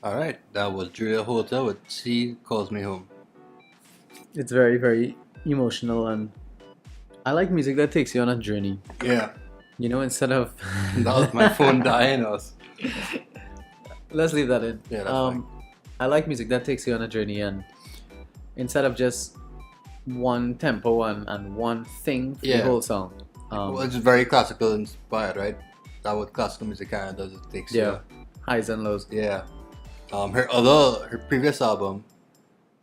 Alright, that was Julia Holter with She Calls Me Home. It's very, very emotional, and I like music that takes you on a journey. Yeah, You know, instead of that was my phone dying. let's leave that in. Yeah, that's fine. I like music that takes you on a journey, and instead of just one tempo and one thing for the Yeah. whole song. Well, it's very classical inspired, right? That's what classical music kind of does. It takes Yeah, highs and lows. Yeah. Her previous album,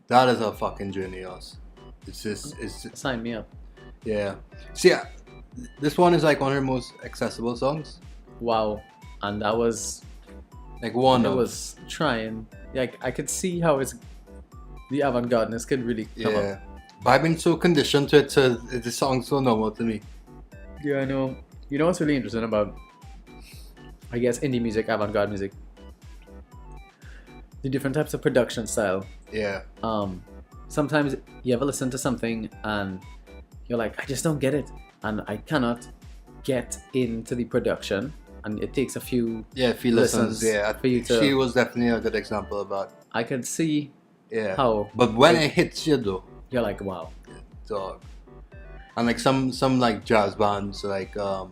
that is a fucking journey, us. It's Sign me up. yeah. See, this one is like one of her most accessible songs. Wow, and that was Like one it of was trying. Like I could see how the avant-gardeness could really come up. yeah. But I've been so conditioned to it, so the song's so normal to me. Yeah, I know. You know what's really interesting about, I guess, indie music, avant-garde music? The different types of production style. Yeah. Sometimes you ever listen to something and you're like, I just don't get it, and I cannot get into the production, and it takes a few. Yeah, if you listens, listens yeah. for you to- She was definitely a good example of that. I could see Yeah. how But when it hits you though, you're like, wow. dog. And like some like jazz bands like the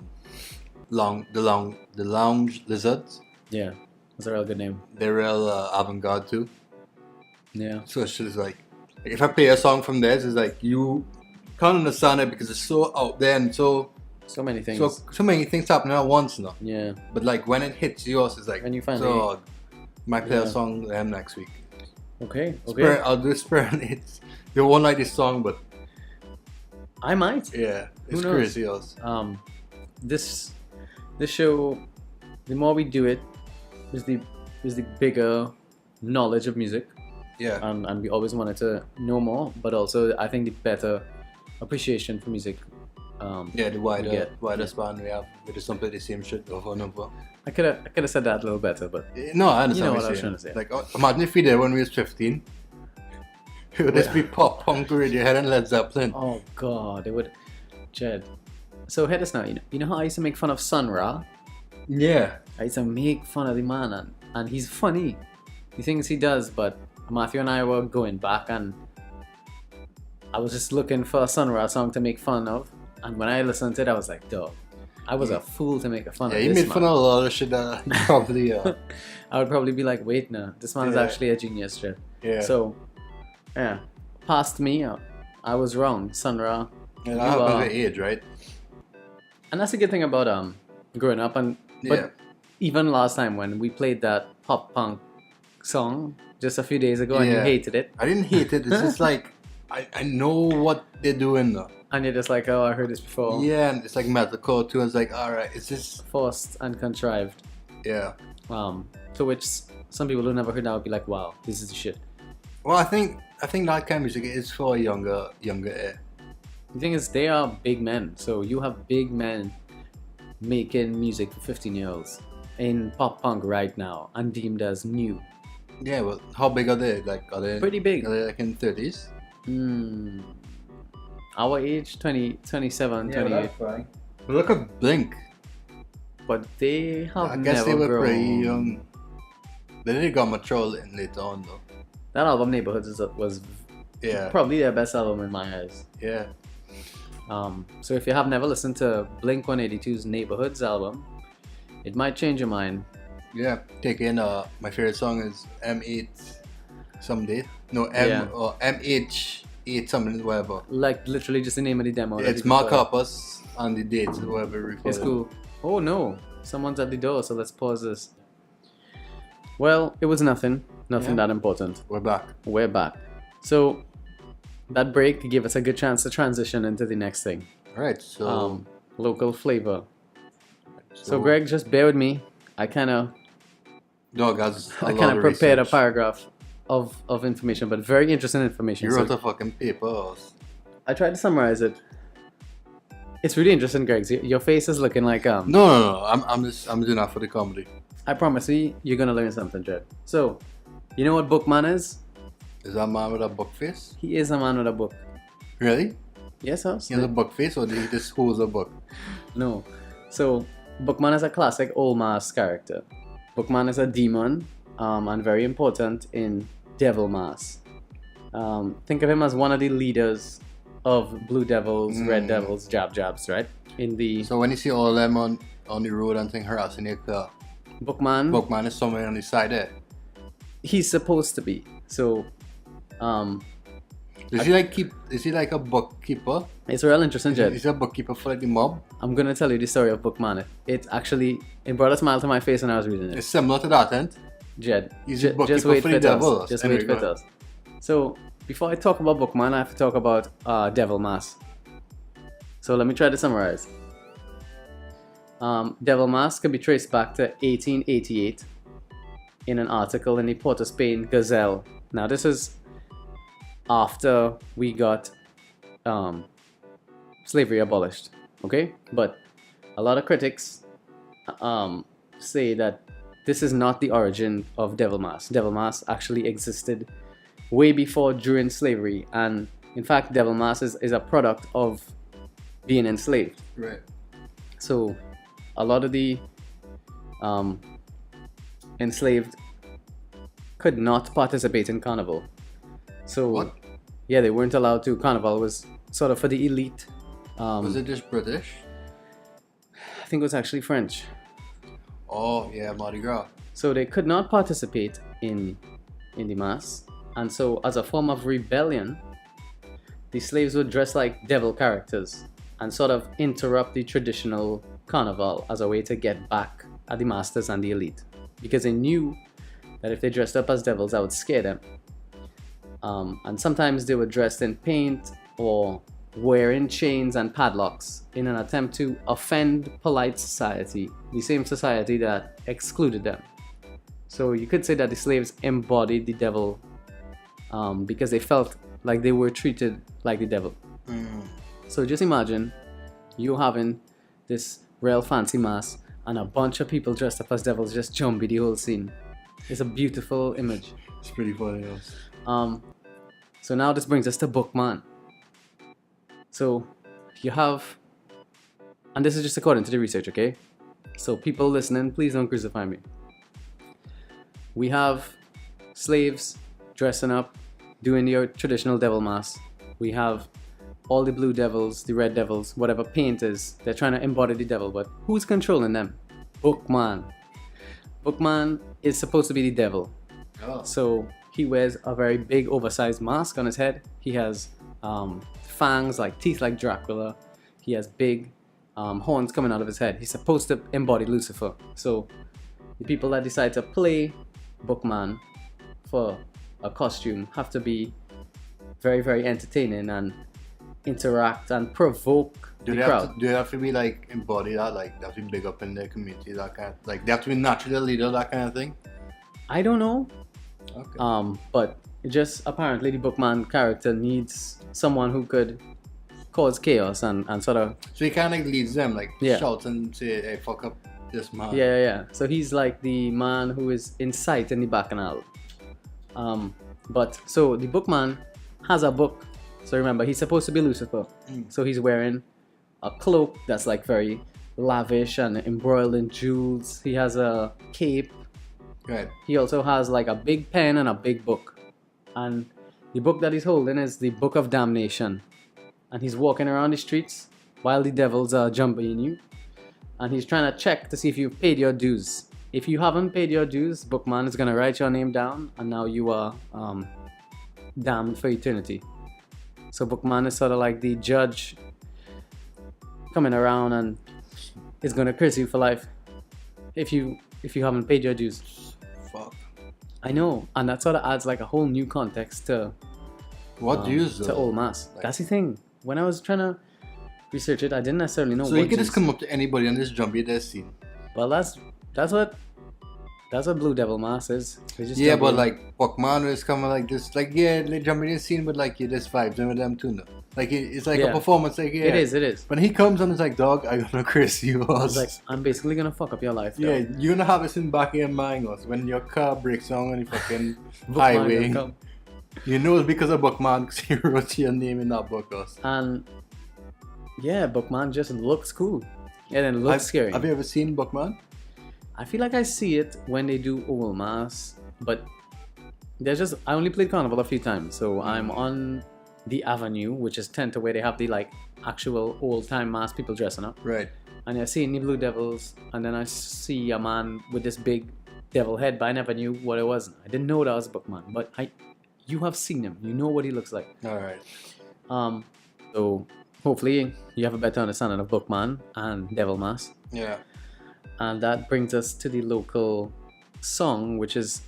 Lounge Lizards, Yeah, that's a real good name. they're real avant-garde too. Yeah. So it's just like if I play a song from theirs, it's like you can't understand it because it's so out there and so So many things. many things happening at once now. Yeah. But like when it hits yours, it's like When you finally- dog. Might play a Yeah. song with them next week. Okay. Spirit, I'll do Spirit. It's you won't like this song, but I might. yeah, it's knows? crazy. Yours. This show, the more we do it, is the bigger knowledge of music, Yeah. and we always wanted to know more, but also I think the better appreciation for music. Yeah, the wider yeah. span we have. We just don't play the same shit over and over. I could have said that a little better, but No, I understand You know what what I you're was saying. trying to say. Like, imagine if we did when we was 15. It would just be pop punk, Radiohead, and Led Zeppelin. oh god, it would. Jed. So hear this now. You know how I used to make fun of Sun Ra? Yeah. I used to make fun of the man, and he's funny. The things he does, but Matthew and I were going back, and I was just looking for a Sun Ra song to make fun of, and when I listened to it, I was like, dog, I was a fool to make fun Yeah, of you this made fun man. of a lot of shit that probably. I would probably be like, wait, no, this man is Yeah. actually a genius, Jed. Yeah. So, yeah, past me, I was wrong. Sun Ra. Yeah, you that happens are- with age, right? And that's a good thing about growing up, and but Yeah. even last time when we played that pop punk song just a few days ago and you Yeah. hated it, I didn't hate it. It's just like I know what they're doing though. and you're just like, oh, I heard this before. Yeah, and it's like metalcore too. It's like, all right, it's just Forced and contrived. yeah. To which some people who never heard that would be like, wow, this is the shit. Well, I think that kind of music is for younger air. The thing is, they are big men, so you have big men making music for 15-year-olds in pop punk right now and deemed as new. Yeah, well, how big are they? Like, are they Pretty big. Are they like in 30s? Our age, 20, 27, 28. fine. But look at Blink. But they have I guess never they were grown. pretty young. They didn't got mature later on though. That album, Neighborhoods, was Yeah. probably their best album in my eyes. Yeah. So if you have never listened to Blink 182's Neighborhoods album, it might change your mind. Yeah. Take in my favorite song is M8 someday. No, M Yeah. or MH8 something, whatever. Like literally just the name of the demo. that It's you Mark recorded. Hoppus and the dates, whoever recorded. It's cool. Oh no, someone's at the door, so let's pause this. Well, it was nothing Yeah. that important. We're back. We're back. So that break gave us a good chance to transition into the next thing. Alright, so Local flavor. So Greg, just bear with me. I kind of Dog has a I lot kind of of prepared a research. paragraph of information, but very interesting information. You So wrote a fucking paper. I tried to summarize it. It's really interesting, Greg. Your face is looking like No. I'm doing that for the comedy. I promise you, you're gonna learn something, Jed. So, you know what Bookman is? Is that man with a book face? He is a man with a book. Really? Yes, sir. He has a book face, or did he just holds a book? No. So, Bookman is a classic old mask character. Bookman is a demon and very important in Devil Mass. Think of him as one of the leaders of Blue Devils, Red Devils, Jabs, right? In the So when you see all of them on the road and thing harassing your car, Bookman, is somewhere on the side there. he's supposed to be. So, Is he like a bookkeeper? it's real interesting, Jed. Is he a bookkeeper for like the mob? I'm gonna tell you the story of Bookman. It brought a smile to my face when I was reading it. It's similar to that, ain't? Jed, He's a bookkeeper just wait for for the devil. us. Just wait for us. So before I talk about Bookman, I have to talk about Devil Mass. So let me try to summarize. Devil Mass can be traced back to 1888 in an article in the Port of Spain Gazelle. Now this is after we got slavery abolished, okay? But a lot of critics say that this is not the origin of Devil Mass. Devil Mass actually existed way before, during slavery, and in fact Devil Mass is a product of being enslaved. Right. So a lot of the enslaved could not participate in carnival. So What? yeah, they weren't allowed to. Carnival was sort of for the elite. Was it just British? I think it was actually French. Oh yeah, Mardi Gras. So they could not participate in the mass, and so as a form of rebellion, the slaves would dress like devil characters and sort of interrupt the traditional carnival as a way to get back at the masters and the elite, because they knew that if they dressed up as devils, that would scare them. And sometimes they were dressed in paint or wearing chains and padlocks in an attempt to offend polite society, the same society that excluded them. So you could say that the slaves embodied the devil because they felt like they were treated like the devil. So just imagine you having this real fancy mass and a bunch of people dressed up as devils just jumping the whole scene. It's a beautiful image. It's pretty funny. Else. So now this brings us to Bookman. So you have, and this is just according to the research, okay? So people listening, please don't crucify me. We have slaves dressing up, doing the traditional devil mass. We have all the blue devils, the red devils, whatever paint is, they're trying to embody the devil, but who's controlling them? Bookman. Bookman is supposed to be the devil. Oh. So he wears a very big oversized mask on his head. He has fangs, like teeth like Dracula. He has big horns coming out of his head. He's supposed to embody Lucifer. So the people that decide to play Bookman for a costume have to be very, very entertaining and interact and provoke the crowd. Do they have to be like embody that, like they have to be big up in their community, that kind of, like they have to be naturally a leader, that kind of thing? I don't know. Okay. But just apparently the Bookman character needs someone who could cause chaos and sort of... So he kind of like leads them, like Yeah. shouts and say, hey, fuck up this man. Yeah. So he's like the man who is in sight in the bacchanal. But so the Bookman has a book. So remember, he's supposed to be Lucifer. So he's wearing a cloak that's like very lavish and embroiled in jewels. He has a cape. Right. He also has like a big pen and a big book. And the book that he's holding is the Book of Damnation. And he's walking around the streets while the devils are jumping you. And he's trying to check to see if you've paid your dues. If you haven't paid your dues, Bookman is going to write your name down, and now you are damned for eternity. So Bookman is sort of like the judge coming around and is going to curse you for life if you haven't paid your dues. Fuck. I know, and that sort of adds like a whole new context to What dues to though? Old Mass. Like- That's the thing. When I was trying to research it, I didn't necessarily know. So what you can just dues. come up to anybody and just jump in their scene. Well, that's what Blue Devil Mass is. They just Yeah, jump but in. like Pokemon is kind of like this, like yeah, they jump in the scene, but like you just vibes in with them too. No? Like it's like Yeah. a performance, like yeah. It is. When he comes and it's like, dog, I'm gonna curse you. It's like, I'm basically gonna fuck up your life. yeah, though. you're gonna have this in the back of your mind. Also, when your car breaks down on the fucking Bookman highway, gonna come. you know it's because of Bookman, because he wrote your name in that book. Also. And yeah, Bookman just looks cool. And it looks scary. Have you ever seen Bookman? I feel like I see it when they do Old Mass But there's just I only played Carnival a few times, so I'm on the Avenue, which is tent where they have the like actual old time mask people dressing up. Right. And I see the Blue Devils, and then I see a man with this big devil head, but I never knew what it was. I didn't know that was Bookman, but you have seen him. You know what he looks like. All right. So hopefully you have a better understanding of Bookman and Devil Mask. Yeah. And that brings us to the local song, which is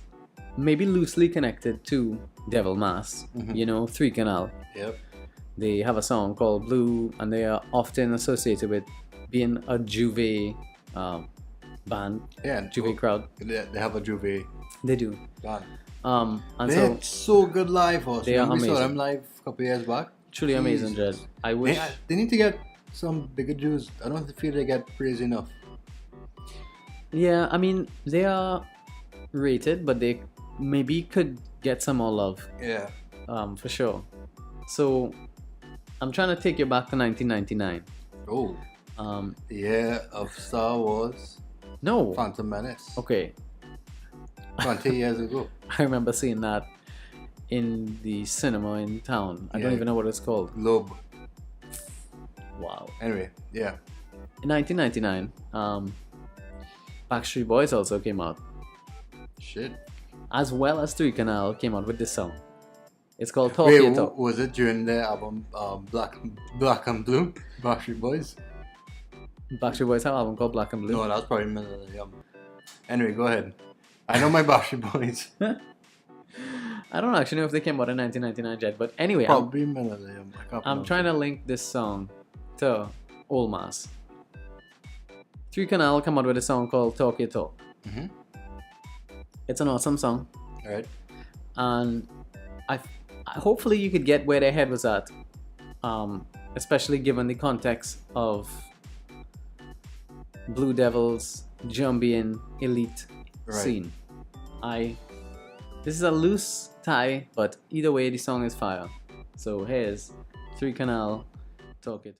maybe loosely connected to Devil Mask. You know, Three Canal. Yep. They have a song called Blue, and they are often associated with being a Juve band. Yeah. Juve crowd. They have a Juve. They do. Done. And They're so good live. Also. They are We saw amazing. them live a couple years back. Truly amazing, Jed. I wish. They need to get some bigger Jews. I don't feel they get praised enough. Yeah, I mean, they are rated, but they maybe could get some more love. Yeah. For sure. So, I'm trying to take you back to 1999. Oh. The year of Star Wars. No. Phantom Menace. Okay. 20 years ago. I remember seeing that in the cinema in town. I don't even know what it's called. Globe. Wow. Anyway, yeah. In 1999, Backstreet Boys also came out, Shit. as well as Three Canal came out with this song. It's called Talk Wait, Your Talk. was it during the album Black and Blue? Backstreet Boys? Backstreet Boys have an album called Black and Blue. No, that was probably Millennium. Anyway, go ahead. I know my Backstreet Boys. I don't actually know if they came out in 1999 yet, but anyway, Probably Millennium. I'm trying to link this song to Old Mass. Three Canal come out with a song called Talk Your Talk. It's an awesome song, Alright. and I hopefully you could get where their head was at, especially given the context of Blue Devils, Jumbian, elite scene. This is a loose tie, but either way the song is fire. So here's Three Canal, Talk It.